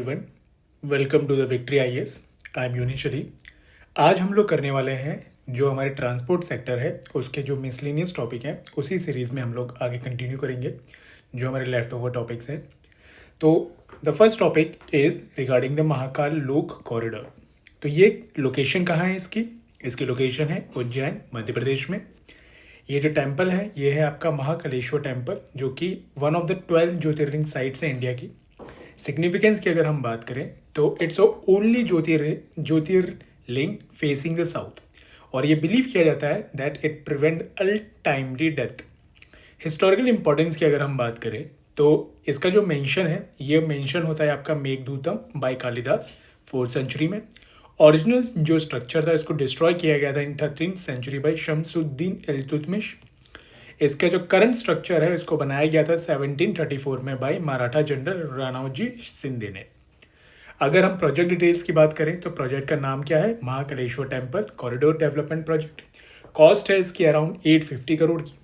Everyone, welcome to the Victory IAS. I am Yunish Ali. आज हम लोग करने वाले हैं जो हमारे ट्रांसपोर्ट सेक्टर है उसके जो मिसलेनियस टॉपिक हैं उसी सीरीज़ में हम लोग आगे कंटिन्यू करेंगे जो हमारे लेफ्ट ओवर टॉपिक्स हैं। तो the first topic is regarding the Mahakal लोक कॉरिडोर। तो ये लोकेशन कहाँ है इसकी इसकी लोकेशन है उज्जैन, मध्य प्रदेश में। ये जो टेम्पल है ये है आपका महाकालेश्वर टेम्पल, जो कि one of the 12 Jyotirlinga sites है इंडिया की। सिग्निफिकेंस की अगर हम बात करें तो it's only Jyotirlinga facing the south, और ये बिलीव किया जाता है that it prevent untimely death. Historical importance की अगर हम बात करें तो इसका जो मेंशन है ये मेंशन होता है आपका Meghdutam by Kalidas 4th century में। ओरिजिनल जो स्ट्रक्चर था इसको डिस्ट्रॉय किया गया था in 13th century by Shamsuddin Iltutmish. इसका जो करंट स्ट्रक्चर है इसको बनाया गया था 1734 में बाय मराठा जनरल राणोजी शिंदे ने। अगर हम प्रोजेक्ट डिटेल्स की बात करें तो प्रोजेक्ट का नाम क्या है, Mahakaleshwar temple corridor development project. Cost है इसकी अराउंड 850 करोड़ की।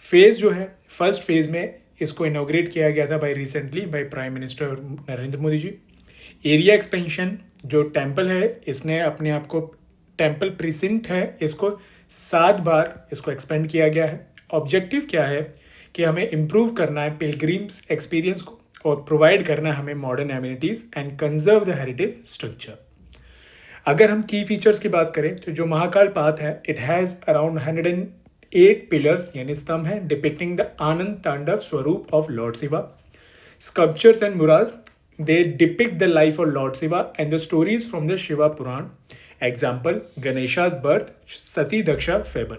फेज़ जो है फर्स्ट फेज़ में इसको इनोग्रेट किया गया था recently by prime minister Narendra Modi ji. Area expansion जो टेम्पल है इसने अपने आप को टेम्पल प्रिसिंट है इसको 7 बार इसको एक्सपेंड किया गया है। ऑब्जेक्टिव क्या है कि हमें इम्प्रूव करना है पिलग्रिम्स एक्सपीरियंस को और प्रोवाइड करना है हमें modern amenities and conserve the heritage structure. अगर हम की फीचर्स की बात करें तो जो महाकाल पाथ है इट हैज़ अराउंड 108 पिलर्स यानी स्तंभ हैं डिपिक्टिंग द आनंद तांडव स्वरूप of Lord Shiva. Sculptures and murals they depict the life of Lord Shiva and the stories from the Shiva Puran. Example, Ganesha's birth, Sati Daksha fable.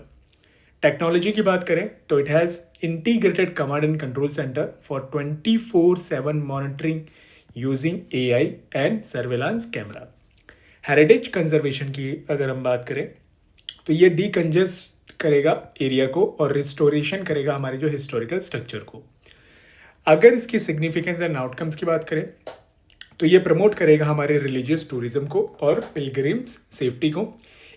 Technology की बात करें तो it has integrated command and control centre for 24/7 monitoring using AI and surveillance camera. Heritage conservation की अगर हम बात करें तो ये डीकंजेस्ट करेगा एरिया को और रिस्टोरेशन करेगा हमारे जो हिस्टोरिकल स्ट्रक्चर को। अगर इसकी सिग्निफिकेंस एंड आउटकम्स की बात करें तो ये प्रमोट करेगा हमारे रिलीजियस टूरिज्म को और पिलग्रिम्स सेफ्टी को।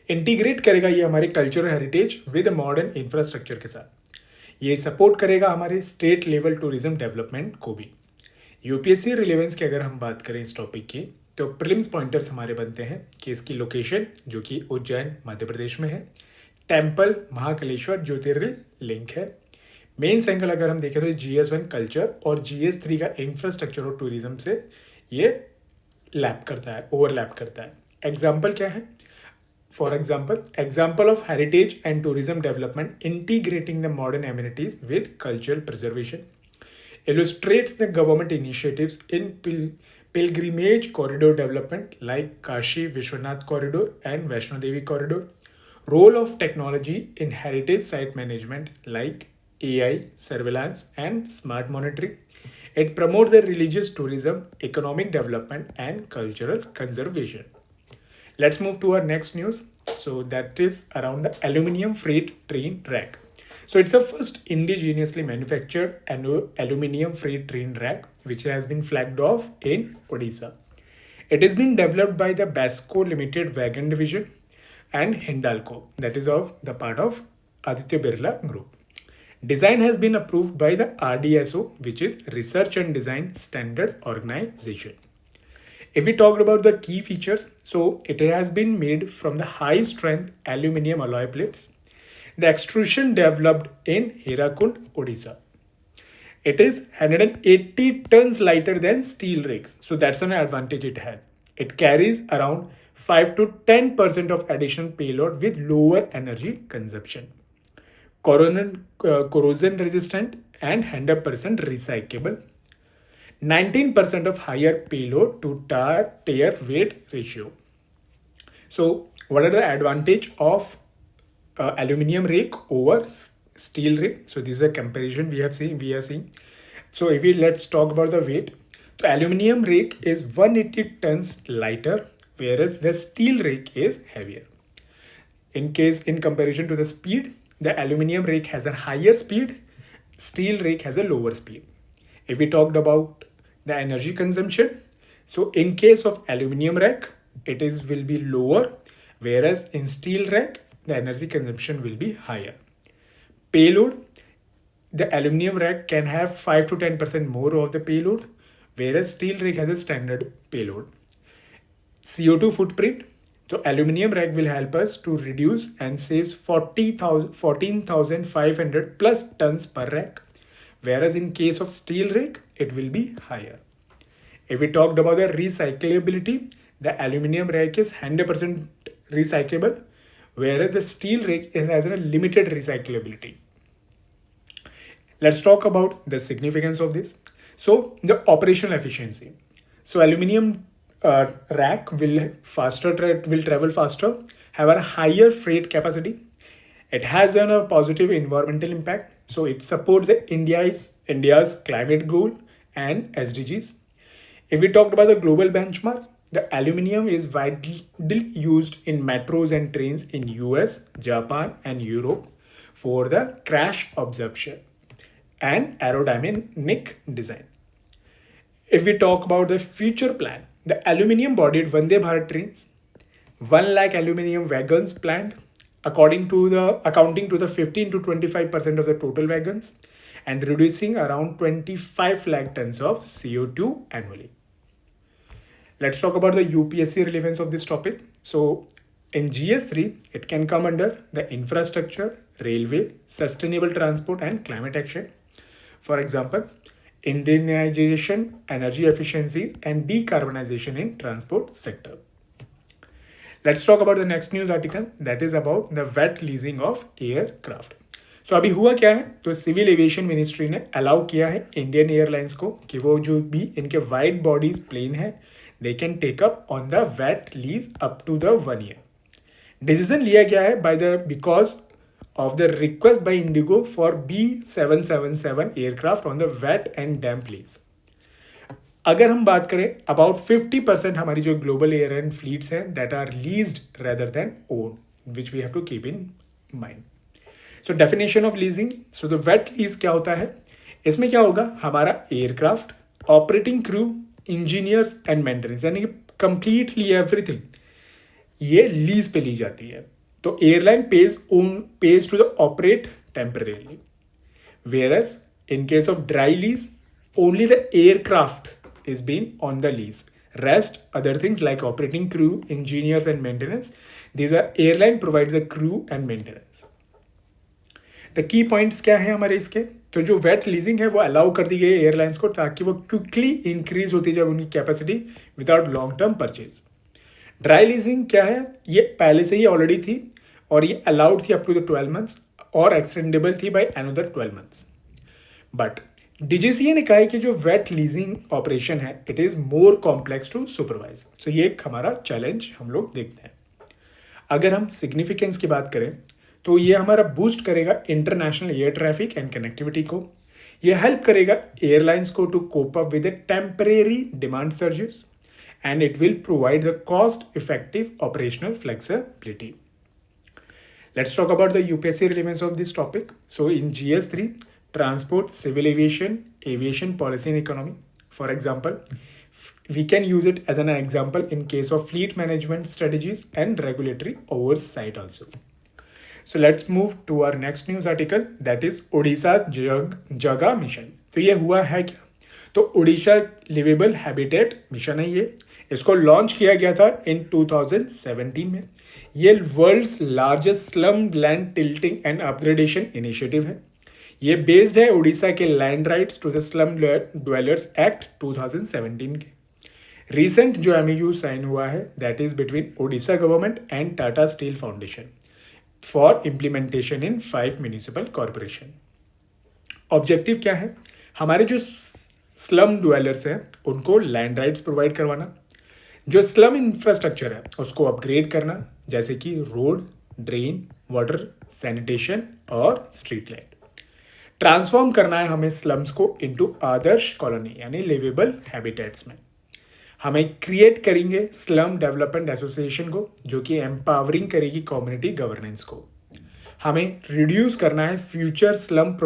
इंटीग्रेट करेगा ये हमारे cultural heritage with modern infrastructure के साथ। ये सपोर्ट करेगा हमारे स्टेट लेवल टूरिज्म डेवलपमेंट को भी। यूपीएससी रिलेवेंस की अगर हम बात करें इस टॉपिक की तो प्रीलिम्स पॉइंटर्स हमारे बनते हैं कि इसकी लोकेशन जो कि उज्जैन मध्य प्रदेश में है, टेम्पल महाकालेश्वर ज्योतिर्लिंग है। मेन एंगल अगर हम देखें तो GS1 कल्चर और GS3 का इंफ्रास्ट्रक्चर और टूरिज्म से ये लैप करता है, ओवरलैप करता है। एग्जाम्पल क्या है? For example of heritage and tourism development integrating the modern amenities with cultural preservation illustrates the government initiatives in pilgrimage corridor development like Kashi Vishwanath corridor and Vaishno Devi corridor. Role of technology in heritage site management like AI, surveillance and smart monitoring. It promotes the religious tourism, economic development and cultural conservation. Let's move to our next news. So that is around the aluminium freight train rack. So it's the first indigenously manufactured aluminium freight train rack which has been flagged off in Odisha. It has been developed by the Basco Limited Wagon Division and Hindalco, that is of the part of Aditya Birla Group. Design has been approved by the RDSO, which is Research and Design Standard Organization. If we talked about the key features, so it has been made from the high strength aluminium alloy plates. The extrusion developed in Hirakund, Odisha. It is 180 tons lighter than steel rakes. So that's an advantage it has. It carries around 5 to 10% of additional payload with lower energy consumption. Corrosion resistant and 100% recyclable. 19% of higher payload to tear weight ratio. So what are the advantage of aluminium rake over steel rake? So this is a comparison we are seeing. So let's talk about the weight. So aluminium rake is 180 tons lighter, whereas the steel rake is heavier. In comparison to the speed, the aluminium rake has a higher speed, steel rake has a lower speed. If we talked about the energy consumption, so in case of aluminium rack, will be lower, whereas in steel rack, the energy consumption will be higher. Payload, the aluminium rack can have 5 to 10% more of the payload, whereas steel rig has a standard payload. CO2 footprint, so aluminum rack will help us to reduce and saves 14,500 plus tons per rack, whereas in case of steel rig, it will be higher. If we talked about the recyclability, the aluminum rack is 100% recyclable, whereas the steel rack has a limited recyclability. Let's talk about the significance of this. So the operational efficiency. So aluminum rack will travel faster, have a higher freight capacity. It has a positive environmental impact. So it supports the India's climate goal and SDGs. If we talked about the global benchmark, the aluminum is widely used in metros and trains in US, Japan, and Europe for the crash absorption and aerodynamic design. If we talk about the future plan, the aluminum bodied Vande Bharat trains, 1 lakh aluminum wagons planned, accounting to the 15 to 25% of the total wagons, and reducing around 25 lakh tons of CO2 annually. Let's talk about the UPSC relevance of this topic. So in GS3, it can come under the infrastructure, railway, sustainable transport, and climate action. For example, indigenization, energy efficiency, and decarbonization in transport sector. Let's talk about the next news article, that is about the wet leasing of aircraft. So अभी हुआ क्या है, तो civil aviation ministry ने allow किया है Indian airlines को कि वो जो भी इनके वाइड बॉडीज प्लेन है, they can take up on the wet lease up to the 1 year. Decision लिया गया है because of the request by Indigo for B777 aircraft on the wet and damp lease. अगर हम बात करें, about 50% हमारी जो global airline fleets हैं that are leased rather than owned, which we have to keep in mind. So definition of leasing. So the wet lease क्या होता है, इसमें क्या होगा, हमारा aircraft, operating crew, engineers and maintenance, यानी कि completely everything ये लीज पे ली जाती है. तो airline pays to the operate temporarily, whereas in case of dry lease, only the aircraft is being on the lease. Rest other things like operating crew, engineers and maintenance, these are airline provides the crew and maintenance. The key points क्या है हमारे इसके, तो जो wet leasing है वो allow कर दी गई है एयरलाइंस को ताकि वो क्विकली इंक्रीज होती जाए उनकी capacity without long term purchase. Dry leasing क्या है, ये पहले से ही ऑलरेडी थी और ये अलाउड थी अप टू द 12 months और एक्सटेंडेबल थी by another 12 months. But DGCA ने कहा है कि जो वेट लीजिंग ऑपरेशन है it is more complex to supervise. So ये एक हमारा चैलेंज हम लोग देखते हैं. अगर हम सिग्निफिकेंस की बात करें तो ये हमारा बूस्ट करेगा international air traffic and connectivity को. ये हेल्प करेगा एयरलाइंस को to cope up with the temporary demand surges and it will provide the cost-effective operational flexibility. Let's talk about the UPSC relevance of this topic. So in GS3, transport, civil aviation, aviation policy and economy. For example, we can use it as an example in case of fleet management strategies and regulatory oversight also. So let's move to our next news article, that is Odisha Jaga mission. तो ये हुआ है क्या, तो Orissa liveable habitat mission है ये. इसको launch किया गया था इन 2017 में. ये world's largest slum land titling and upgradation initiative है. ये बेस्ड है उड़ीसा के land rights to the slum dwellers act 2017 के. रिसेंट जो एमओयू साइन हुआ है that is between Odisha government and Tata steel foundation for implementation in 5 municipal corporation. Objective क्या है, हमारे जो स्लम ड्वेलर्स हैं उनको लैंड राइट्स प्रोवाइड करवाना, जो स्लम इंफ्रास्ट्रक्चर है उसको अपग्रेड करना, जैसे कि रोड, ड्रेन, वाटर, सैनिटेशन और स्ट्रीट लाइट. ट्रांसफॉर्म करना है हमें स्लम्स को इनटू आदर्श कॉलोनी यानी लिवेबल हैबिटेट्स में. हमें क्रिएट करेंगे स्लम डेवलपमेंट एसोसिएशन को जो कि एम्पावरिंग करेगी कम्युनिटी गवर्नेंस को. हमें रिड्यूस करना है फ्यूचर स्लम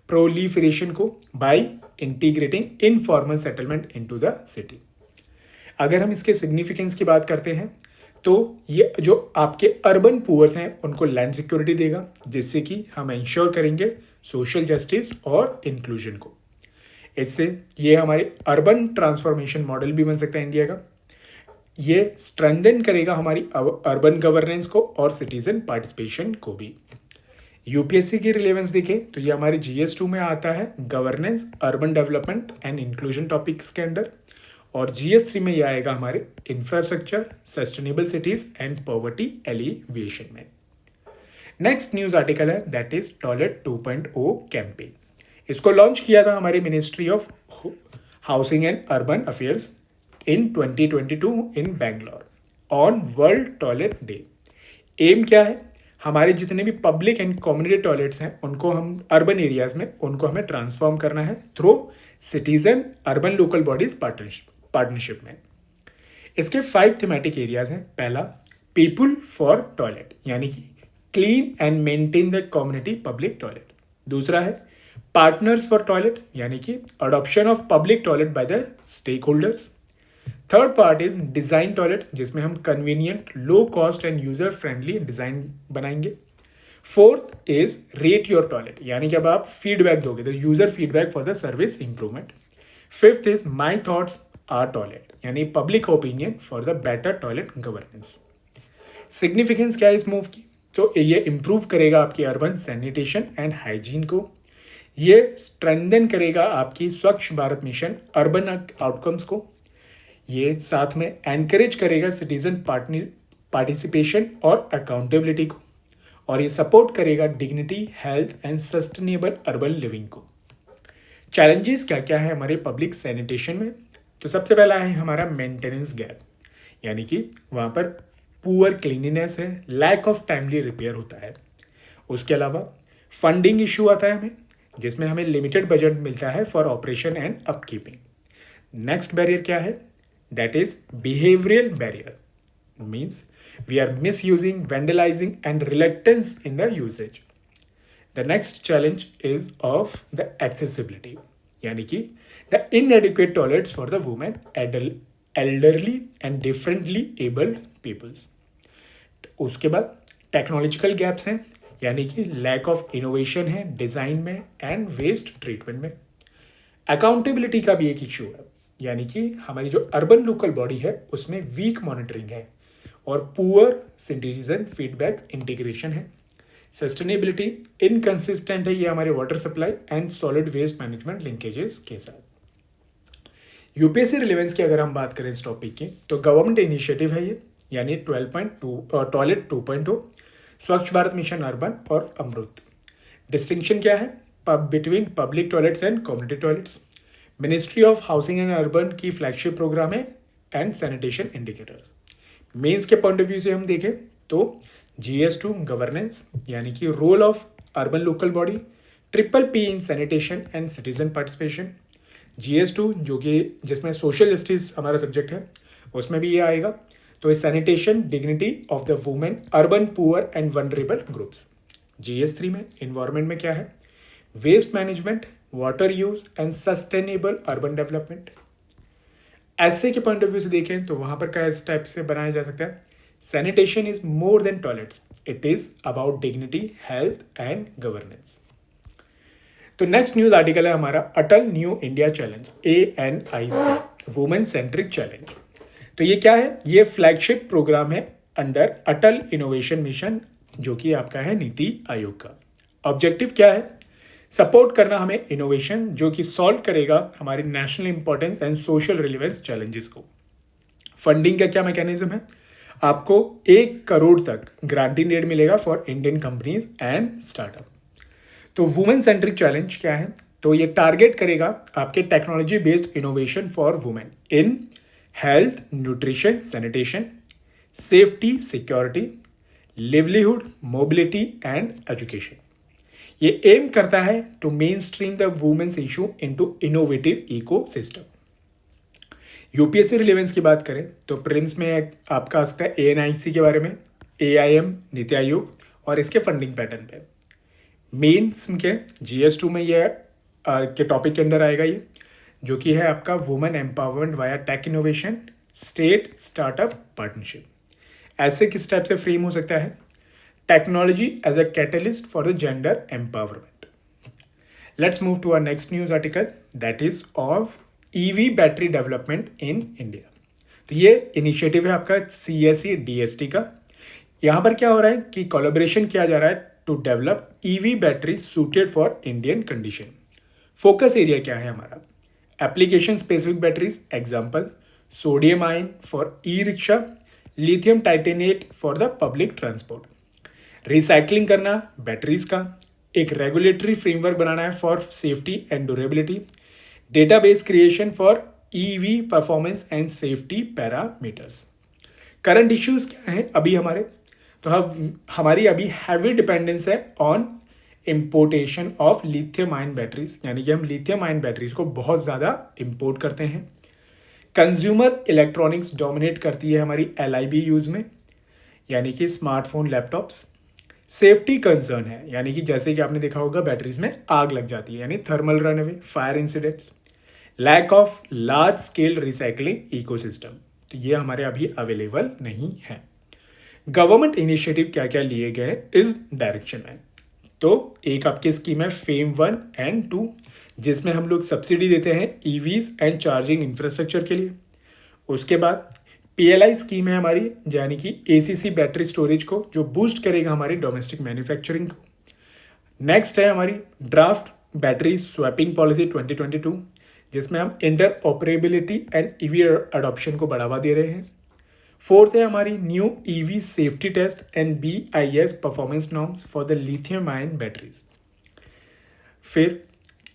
प्रोलिफरेशन को by integrating informal settlement into the city. अगर हम इसके सिग्निफिकेंस की बात करते हैं तो ये जो आपके अर्बन पुअर्स हैं उनको लैंड सिक्योरिटी देगा, जिससे कि हम इंश्योर करेंगे सोशल जस्टिस और इंक्लूजन को. इससे ये हमारे अर्बन ट्रांसफॉर्मेशन मॉडल भी बन सकता है इंडिया का। ये स्ट्रेंथन करेगा हमारी अर्बन गवर्नेंस को और सिटीजन पार्टिसिपेशन को भी। यूपीएससी की रिलेवेंस देखें तो ये हमारे GS2 में आता है governance, urban development and inclusion topics के अंडर, और GS3 में ये आएगा हमारे infrastructure, sustainable cities and poverty alleviation में। नेक्स्ट न्यूज़ आर्टिकल है दैट इज टॉयलेट 2.0 कैंपेन। इसको लॉन्च किया था हमारी ministry of housing and urban affairs in 2022 in Bangalore on world toilet day. Aim क्या है, हमारे जितने भी पब्लिक एंड कम्युनिटी टॉयलेट्स हैं उनको हम अर्बन एरियाज में उनको हमें ट्रांसफॉर्म करना है through citizen urban local bodies partnership में। इसके 5 थीमेटिक एरियाज हैं। पहला, पीपुल फॉर टॉयलेट, यानी कि clean and maintain the community public toilet. दूसरा है पार्टनर्स फॉर टॉयलेट, यानी कि adoption of public toilet by the stakeholders. Third part is design toilet, जिसमें हम convenient, low cost and user friendly design बनाएंगे। Fourth is rate your toilet, यानी कि अब आप फीडबैक दोगे, the user feedback for the service improvement. Fifth is my thoughts our toilet, यानी public opinion for the better toilet governance. Significance क्या है इस मूव की, तो ये इंप्रूव करेगा आपकी अर्बन सैनिटेशन एंड हाइजीन को, ये स्ट्रेंथन करेगा आपकी स्वच्छ भारत मिशन अर्बन आउटकम्स को, ये साथ में एनकरेज करेगा सिटीजन पार्टिसिपेशन और अकाउंटेबिलिटी को, और ये सपोर्ट करेगा dignity, health and sustainable urban living को। चैलेंजेस क्या क्या है हमारे पब्लिक सैनिटेशन में, तो सबसे पहला है हमारा मेंटेनेंस गैप, यानी कि वहाँ पर पुअर क्लीनिनेस है, लैक ऑफ टाइमली रिपेयर होता है। उसके अलावा फंडिंग इशू आता है हमें, जिसमें हमें लिमिटेड बजट मिलता है for operation and upkeeping. Next barrier क्या है, that is behavioural barrier, means we are misusing, vandalising and reluctance in the usage. The next challenge is of the accessibility, यानी कि the inadequate toilets for the women, elderly and differently abled peoples. उसके बाद technological gaps हैं, यानी कि lack of innovation है design में and waste treatment में। अकाउंटेबिलिटी का भी एक इशू है, यानी कि हमारी जो अर्बन लोकल बॉडी है उसमें वीक मॉनिटरिंग है और पुअर सिटीजन फीडबैक इंटीग्रेशन है। सस्टेनेबिलिटी इनकंसिस्टेंट है ये हमारे water supply and solid waste management linkages के साथ। यूपीएससी रिलेवेंस की अगर हम बात करें इस टॉपिक की, तो गवर्नमेंट इनिशिएटिव है ये, यानी 12.2 टॉयलेट 2.0 स्वच्छ भारत मिशन अर्बन और अमृत। डिस्टिंक्शन क्या है between public toilets and community toilets. Ministry of housing and urban की फ्लैगशिप प्रोग्राम है एंड सैनिटेशन इंडिकेटर्स। मेंस के पॉइंट ऑफ व्यू से हम देखें तो GS2 गवर्नेंस, यानी कि role of urban local body, PPP in sanitation and citizen participation. GS2 जो कि जिसमें सोशल जस्टिस हमारा सब्जेक्ट है उसमें भी ये आएगा, तो इस sanitation, dignity of the women, urban poor and vulnerable groups. GS3 में इन्वायरमेंट में क्या है, waste management, water use and sustainable urban development. ऐसे के पॉइंट ऑफ व्यू से देखें तो वहाँ पर क्या इस टाइप से बनाया जा सकता है, sanitation is more than toilets, it is about dignity, health and governance. तो नेक्स्ट न्यूज आर्टिकल है हमारा Atal new India challenge, ANIC, women centric challenge. तो ये क्या है, ये फ्लैगशिप प्रोग्राम है अंडर अटल इनोवेशन मिशन, जो कि आपका है नीति आयोग का। ऑब्जेक्टिव क्या है, सपोर्ट करना हमें इनोवेशन जो कि सॉल्व करेगा हमारी national importance and social relevance challenges को। फंडिंग का क्या मैकेनिज्म है, आपको 1 करोड़ तक ग्रांटिंग एड मिलेगा for Indian companies and startup. तो वुमेन सेंट्रिक चैलेंज क्या है, तो ये टारगेट करेगा आपके technology based innovation for women in health, nutrition, sanitation, safety, security, livelihood, mobility and education. ये एम करता है to mainstream the women's issue into innovative ecosystem. UPSC relevance की बात करें तो प्रिलिम्स में आपका आ सकता है ANIC के बारे में, AIM, नीति आयोग और इसके फंडिंग पैटर्न पे। मेन्स के GS2 में ये के टॉपिक के अंदर आएगा ये, जो कि है आपका women empowerment via tech innovation, state startup partnership. ऐसे किस टाइप से फ्रेम हो सकता है, technology as a catalyst for the gender empowerment. Let's move to our next news article that is of EV battery development in India. तो ये initiative है आपका CSE DST का। यहाँ पर क्या हो रहा है कि कोलैबोरेशन किया जा रहा है to develop EV battery suited for Indian condition. Focus area क्या है हमारा? Application specific batteries, example sodium ion for E rickshaw, lithium titanate for the public transport. Recycling करना बैटरीज का, एक रेगुलेटरी फ्रेमवर्क बनाना है for safety and durability, database creation for EV performance and safety parameters. Current issues क्या हैं अभी हमारे? तो हमारी अभी हैवी डिपेंडेंस है on importation of lithium ion batteries, यानी कि हम लिथियम आयन बैटरीज को बहुत ज़्यादा इम्पोर्ट करते हैं। कंज्यूमर इलेक्ट्रॉनिक्स डोमिनेट करती है हमारी LIB यूज़ में, यानी कि स्मार्टफोन, लैपटॉप्स। सेफ्टी कंसर्न है, यानी कि जैसे कि आपने देखा होगा बैटरीज में आग लग जाती है, यानी thermal runaway, fire incidents. Lack of large scale recycling ecosystem, तो ये हमारे अभी अवेलेबल नहीं है। गवर्नमेंट इनिशिएटिव क्या क्या लिए गए इस डायरेक्शन में? तो एक आपकी स्कीम है FAME 1 and 2, जिसमें हम लोग सब्सिडी देते हैं EVs एंड चार्जिंग इंफ्रास्ट्रक्चर के लिए। उसके बाद PLI स्कीम है हमारी, यानी कि ACC बैटरी स्टोरेज को, जो बूस्ट करेगा हमारी डोमेस्टिक मैन्युफैक्चरिंग को। नेक्स्ट है हमारी ड्राफ्ट बैटरी स्वैपिंग पॉलिसी 2022, जिसमें हम inter operability and EV adoption को बढ़ावा दे रहे हैं। फोर्थ है हमारी new EV safety test and BIS performance norms for the lithium ion batteries. फिर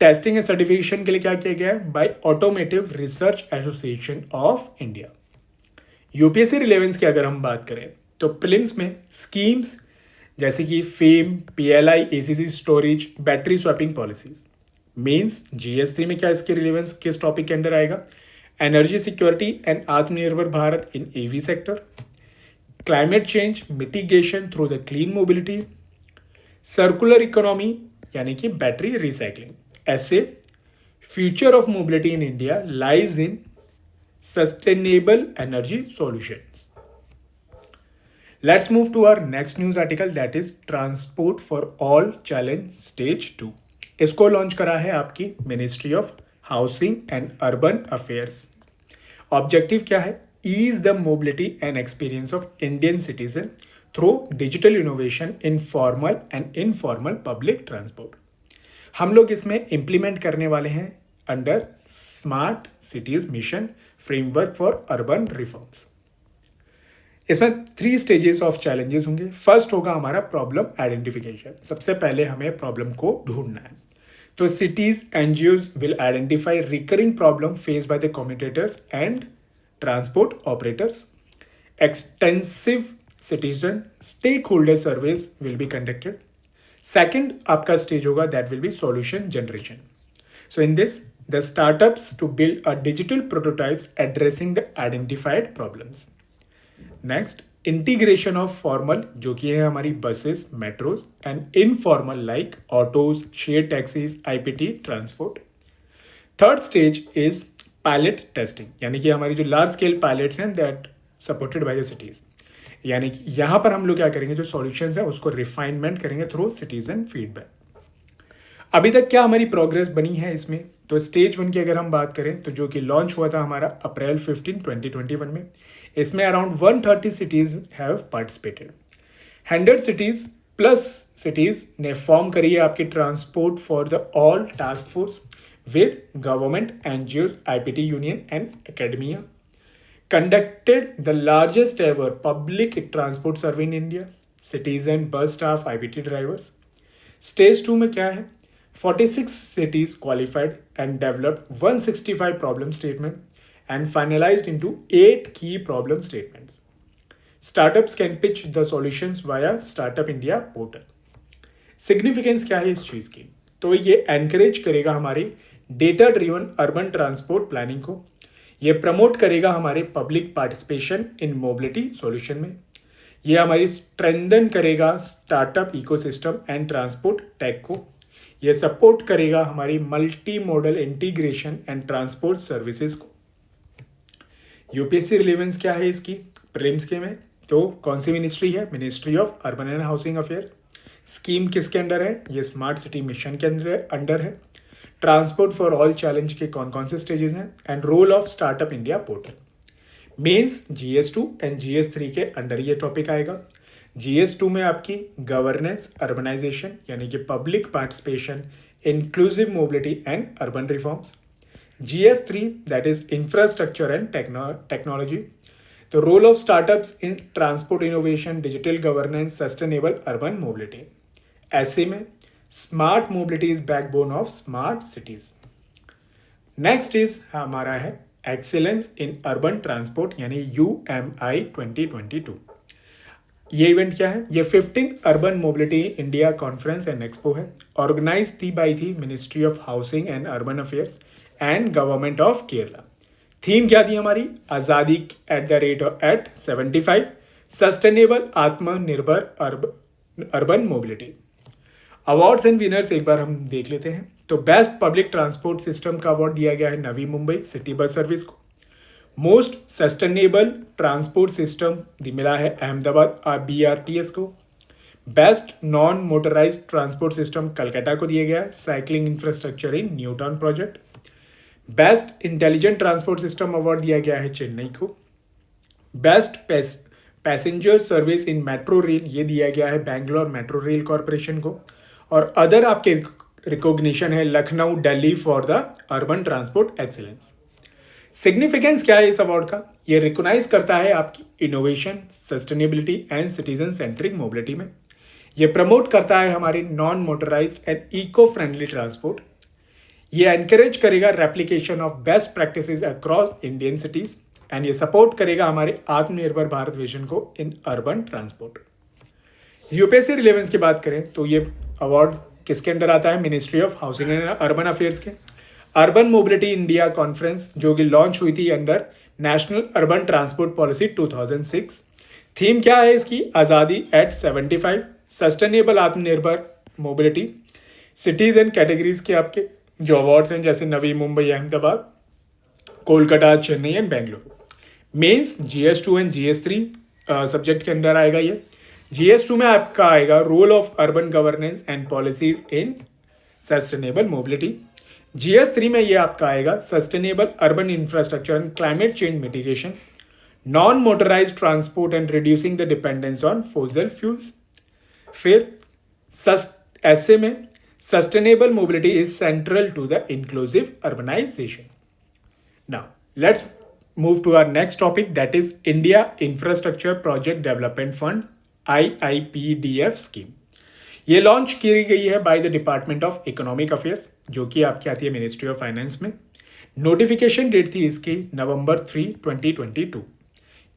टेस्टिंग एंड सर्टिफिकेशन के लिए क्या किया गया है? By automotive research association of India. UPSC relevance की अगर हम बात करें तो प्रीलिम्स में स्कीम्स जैसे कि FAME, PLI, ACC storage, battery swapping policies. Mains GS3 में क्या इसके रिलेवेंस किस टॉपिक के अंडर आएगा? एनर्जी सिक्योरिटी एंड आत्मनिर्भर भारत इन AV sector, climate change mitigation through the clean mobility, circular economy यानी कि बैटरी रिसाइकलिंग। ऐसे future of mobility in India lies in sustainable energy solutions. Let's move to our next news article that is Transport for All Challenge Stage 2. इसको launch करा है आपकी ministry of housing and urban affairs. Objective क्या है? Ease the mobility and experience of Indian citizen through digital innovation in formal and informal public transport. हम लोग इसमें implement करने वाले हैं under smart cities mission framework for urban reforms. इसमें 3 stages of challenges होंगे। फर्स्ट होगा हमारा प्रॉब्लम आइडेंटिफिकेशन। सबसे पहले हमें प्रॉब्लम को ढूंढना है। तो cities NGOs will identify recurring problem face by the communicators and transport operators. Extensive citizen stake holder surveys will be conducted. Second आपका स्टेज होगा that will be solution generation. So in this, the startups to build a digital prototypes addressing the identified problems. Next, integration of formal, जो कि है हमारी buses, metros, and informal like autos, shared taxis, IPT, transport. Third stage is pilot testing, यानी कि हमारी जो large scale pilots हैं that supported by the cities. यानी कि यहाँ पर हम लोग क्या करेंगे, जो solutions हैं उसको refinement करेंगे through citizen feedback. अभी तक क्या हमारी प्रोग्रेस बनी है इसमें? तो स्टेज 1 की अगर हम बात करें तो जो कि लॉन्च हुआ था हमारा अप्रैल 15, 2021 में, इसमें around 130 cities have participated. 100 cities plus cities ने फॉर्म करी है आपकी transport for the all task force with government NGOs, IPT union and academia. Conducted the largest ever public transport survey in India, citizen, बस staff, IPT drivers. Stage 2 में क्या है? 46 cities qualified and developed 165 problem statement and finalized into 8 key problem statements. Startups can pitch the solutions via Startup India portal. Significance क्या है इस चीज़ की? तो ये एनकरेज करेगा हमारी data driven urban transport planning को। ये प्रमोट करेगा हमारे public participation in mobility solution में। ये हमारी स्ट्रेंथन करेगा startup ecosystem and transport tech को। ये सपोर्ट करेगा हमारी multi model integration and transport services को। UPSC रिलेवेंस क्या है इसकी प्रीलिम्स के में? तो कौन सी मिनिस्ट्री है? Ministry of urban and housing affair. Scheme किसके अंडर है? ये स्मार्ट सिटी मिशन के अंडर है। ट्रांसपोर्ट फॉर ऑल चैलेंज के कौन कौन से स्टेजेस हैं, and role of startup India portal. Mains GS2 and GS3 के अंडर ये टॉपिक आएगा। GS2 में आपकी गवर्नेंस, अर्बनाइजेशन यानी कि public participation, inclusive mobility and urban reforms. GS3 that is infrastructure and technology, the role of startups in transport innovation, digital governance, sustainable urban mobility. ऐसे में smart mobility is backbone of smart cities. Next is हमारा है excellence in urban transport यानी UMI 2022। ये event क्या है? ये 15th urban mobility India conference and expo है, ऑर्गेनाइज थी by the ministry of housing and urban affairs and government of Kerala. Theme क्या थी हमारी? आज़ादी एट 75, सस्टेनेबल आत्मनिर्भर urban mobility. Awards and winners एक बार हम देख लेते हैं। तो बेस्ट पब्लिक ट्रांसपोर्ट सिस्टम का अवार्ड दिया गया है Navi Mumbai city bus service को। मोस्ट सस्टेनेबल ट्रांसपोर्ट सिस्टम मिला है अहमदाबाद BRTS को। Best non motorized transport system Calcutta को दिया गया है cycling infrastructure in new town project. Best intelligent transport system award दिया गया है चेन्नई को। Best passenger service in metro rail ये दिया गया है बैंगलोर मेट्रो रेल कॉरपोरेशन को। और अदर आपके रिकॉग्निशन है Lucknow, Delhi for the urban transport excellence. Significance क्या है इस अवार्ड का? ये रिकॉग्नाइज करता है आपकी innovation, sustainability and citizen centric mobility में। ये प्रमोट करता है हमारी non motorized and eco friendly transport. ये एनकरेज करेगा replication of best practices across Indian cities and ये सपोर्ट करेगा हमारे आत्मनिर्भर भारत विजन को in urban transport. UPSC relevance की बात करें तो ये अवार्ड किसके अंडर आता है? Ministry of housing and urban affairs के। अर्बन मोबिलिटी इंडिया कॉन्फ्रेंस जो कि लॉन्च हुई थी under national urban transport policy 2006। Theme क्या है इसकी? Azadi at 75, sustainable Atmanirbhar mobility. Cities and categories के आपके जो अवार्ड्स हैं जैसे Navi Mumbai, Ahmedabad, Kolkata, Chennai and Bengaluru. Mains GS2 and GS3 subject के अंदर आएगा ये। GS2 में आपका आएगा role of urban governance and policies in sustainable mobility. GS3 में ये आपका आएगा sustainable urban infrastructure and climate change mitigation, non motorized transport and reducing the dependence on fossil fuels. फिर ऐसे में sustainable mobility is central to the inclusive urbanization. Now let's move to our next topic that is India infrastructure project development fund IIPDF scheme. ये launch की गई है by the department of economic affairs जो कि आपकी आती है ministry of finance में। नोटिफिकेशन डेट थी इसकी November 3, 2022।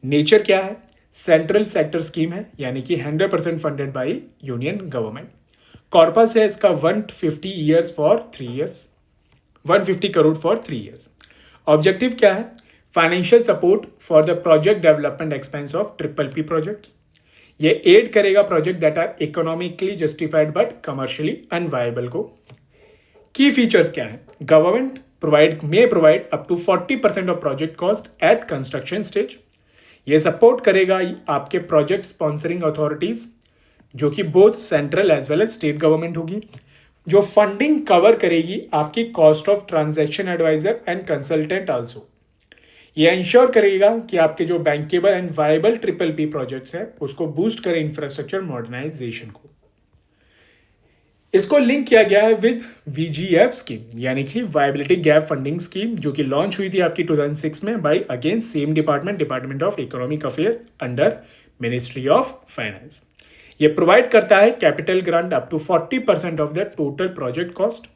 नेचर क्या है? सेंट्रल सेक्टर स्कीम है यानी कि 100% funded by union government. Corpus है इसका 150 years for 3 years, 150 crore for 3 years. Objective क्या है? Financial support for the project development expense of PPP projects. ये एड करेगा project that are economically justified but commercially unviable को। की फीचर्स क्या है? Government may provide up to 40% of project cost at construction stage. ये support करेगा आपके project sponsoring authorities जो कि both central as well as state government होगी, जो फंडिंग कवर करेगी आपकी cost of transaction advisor and consultant also. ये इंश्योर करेगा कि आपके जो bankable and viable PPP projects हैं उसको बूस्ट करें इंफ्रास्ट्रक्चर मॉडर्नाइजेशन को। इसको लिंक किया गया है विद VGF स्कीम यानी कि वायबिलिटी गैप फंडिंग स्कीम जो कि लॉन्च हुई थी आपकी 2006 में by again same department of economic affair under ministry of finance. ये प्रोवाइड करता है capital grant up to 40% of the total project cost.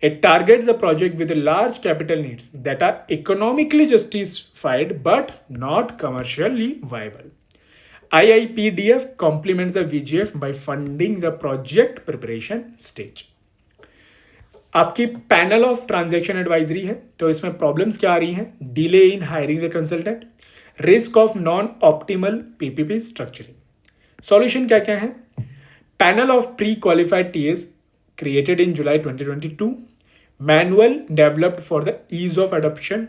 It targets the project with large capital needs that are economically justified but not commercially viable. IIPDF complements the VGF by funding the project preparation stage. आपकी panel of transaction advisory है तो इसमें problems क्या आ रही हैं? Delay in hiring the consultant, risk of non optimal PPP structuring. Solution क्या क्या है? Panel of pre qualified TAs created in July 2022, manual developed for the ease of adoption.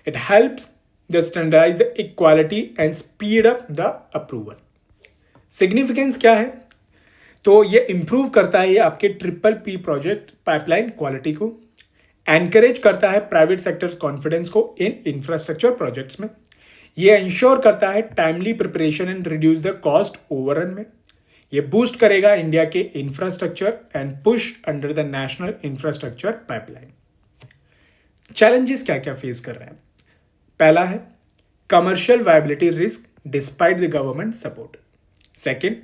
It helps the standardize the equality and speed up the approval. Significance क्या है? तो ये improve करता है ये आपके triple P project pipeline quality को, encourage करता है प्राइवेट सेक्टर कॉन्फिडेंस को इन इंफ्रास्ट्रक्चर प्रोजेक्ट्स में, ये इंश्योर करता है timely preparation and reduce the cost overrun में, ये बूस्ट करेगा इंडिया के infrastructure and push under the national infrastructure pipeline. Challenges क्या क्या फेस कर रहे हैं? पहला है commercial viability risk despite the government support. Second,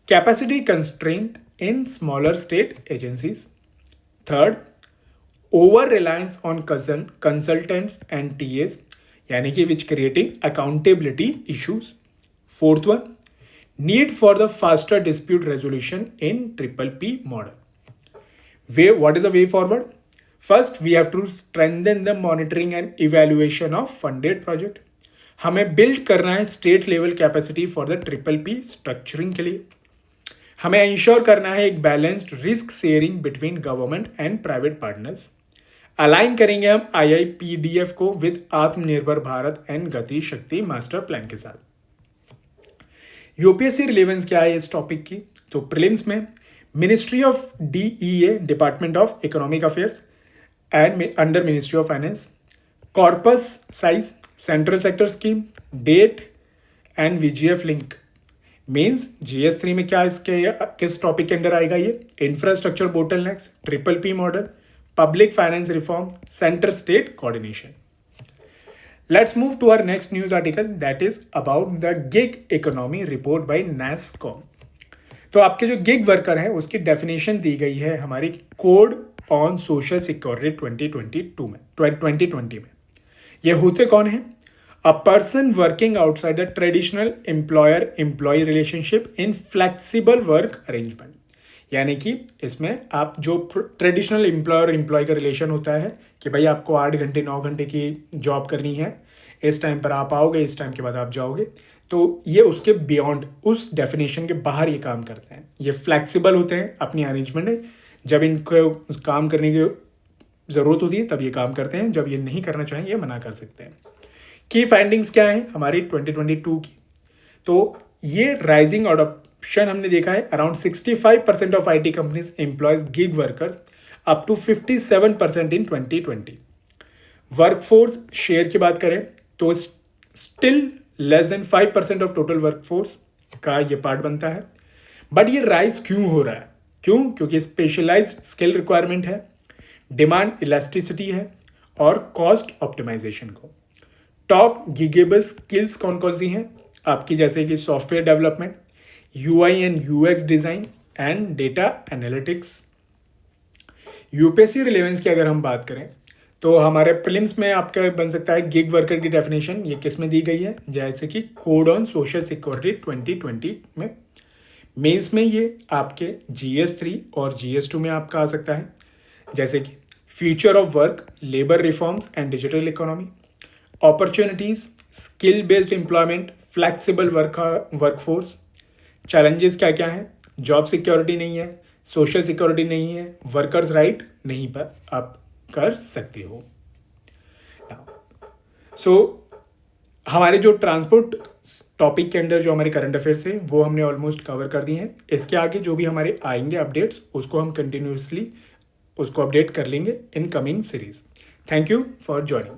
capacity constraint in smaller state agencies. Third, over reliance on consultants and TS, यानी कि which creating accountability issues. Fourth one, need for the faster dispute resolution in triple P model. What is the way forward? First, we have to strengthen the monitoring and evaluation of funded project. हमें build करना है state level capacity for the triple P structuring के लिए। हमें ensure करना है एक balanced risk sharing between government and private partners. Align करेंगे हम IIPDF को विद आत्मनिर्भर भारत एंड गति शक्ति मास्टर प्लान के साथ। यूपीएससी रिलेवेंस क्या है इस टॉपिक की? तो प्रीलिम्स में ministry of DEA, department of economic affairs and under ministry of finance, corpus size, central sector scheme, debt and VGF link. Means GS3 में क्या इसके किस टॉपिक के अंडर आएगा? ये infrastructure bottlenecks, triple P model, public finance reform, centre state coordination. Let's move to our next news article that is about the gig economy report by NASSCOM। तो आपके जो गिग वर्कर हैं उसकी definition दी गई है हमारी कोड ऑन सोशल सिक्योरिटी 2020 में। ये होते कौन हैं? A person working outside the traditional employer employee relationship in flexible work arrangement, यानी कि इसमें आप जो ट्रेडिशनल एम्प्लॉयर एम्प्लॉय का रिलेशन होता है कि भाई आपको 8 घंटे 9 घंटे की जॉब करनी है, इस टाइम पर आप आओगे, इस टाइम के बाद आप जाओगे, तो ये उसके बियॉन्ड, उस डेफिनेशन के बाहर ये काम करते हैं। ये फ्लेक्सिबल होते हैं अपनी अरेंजमेंट में, जब इनको काम करने की ज़रूरत होती है तब ये काम करते हैं, जब ये नहीं करना चाहें ये मना कर सकते हैं। की फाइंडिंग्स क्या है हमारी 2022 की? तो ये राइजिंग ऑप्शन हमने देखा है, around 65% of IT companies employees gig workers up to 57% in 2020। Workforce share की बात करें तो still less than 5% of total workforce का ये पार्ट बनता है। बट ये राइज क्यों हो रहा है? क्योंकि स्पेशलाइज्ड स्किल रिक्वायरमेंट है, डिमांड इलास्टिसिटी है और कॉस्ट ऑप्टिमाइजेशन को। टॉप गिगेबल स्किल्स कौन कौन सी हैं आपकी? जैसे कि software development, UI and UX design and data analytics. UPSC relevance की अगर हम बात करें तो हमारे प्रीलिम्स में आपका बन सकता है गिग वर्कर की डेफिनेशन, ये किस में दी गई है? जैसे कि कोड ऑन सोशल सिक्योरिटी 2020 में। मेंस में ये आपके GS3 और GS2 में आपका आ सकता है, जैसे कि future of work, labour reforms and digital economy, opportunities, skill based employment, flexible workforce. Challenges क्या क्या हैं? जॉब सिक्योरिटी नहीं है, सोशल सिक्योरिटी नहीं है, वर्कर्स राइट नहीं पर आप कर सकते हो। सो हमारे जो ट्रांसपोर्ट टॉपिक के अंदर जो हमारे करंट अफेयर्स है वो हमने ऑलमोस्ट कवर कर दिए हैं। इसके आगे जो भी हमारे आएंगे अपडेट्स उसको हम कंटिन्यूसली उसको अपडेट कर लेंगे in coming series. Thank you for joining.